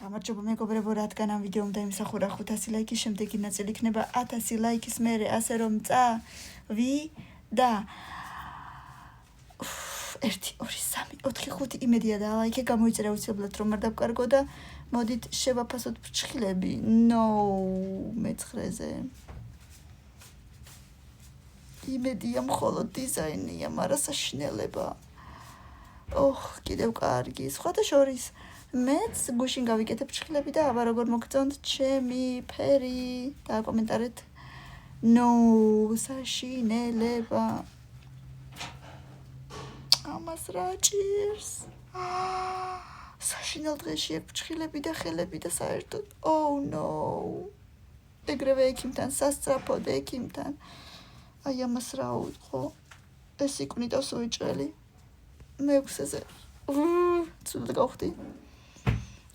გამარჯობა მეგობრებო, რადგან ამ ვიდეომ დაიმსახურა 500 ლაიქი, შემდეგი ნაწილი იქნება 1000 ლაიქის მერე, ასე რომ წავიდა 1 2 3 4 5 იმედია და ლაიქი გამოიწერა უცებლად რომ არ დავკარგო და მოდით შევაფასოთ ფრჩხილები. მეცხრეზე იმედია მხოლოდ დიზაინია, მაგრამ საშინელება. კიდევ კარგი. სხვათა შორის მეც გუშინ გავიკეთებ ფრჩხილები და აბა როგორ მოგწონთ ჩემი ფერი და კომენტარეთ. საშინელება. ამას რა ჭირს? საშინელ დღეში ეგ ფრჩხილები და ხელები და საერთოდ. ეგრევე ექიმთან, სასწრაფოდ ექიმთან. აი ამას რა უთხოვ? ეს იქნიტავს უიჭრელი. მეექვსეზე. ცუდად გავხდი.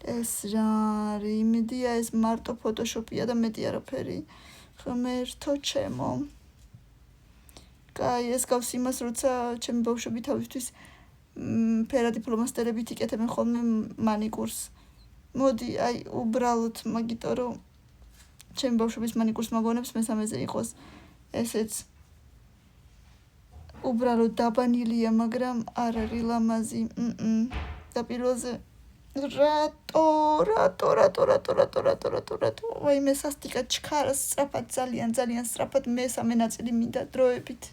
ეს რა არის? იმედია ეს მარტო ფოტოშოპია და მეტი არაფერი. ღმერთო ჩემო. კაი, ეს გავს იმას, როცა ჩემი ბავშვები თავისთვის ფერადი ფლომასტერებით იკეთებენ ხოლმე მანიკურს. მოდი, აი, უბრალოდ მაგიტო რომ ჩემი ბავშვების მანიკურს მაგონებს მესამეზე იყოს. ესეც უბრალოდ დაბანილია, მაგრამ არ არის ლამაზი. და პირველზე რატო? ვაიმე სასტიკად ჩქარს სწრაფად, ძალიან სწრაფად მესამე ნაწილი მინდა დროებით.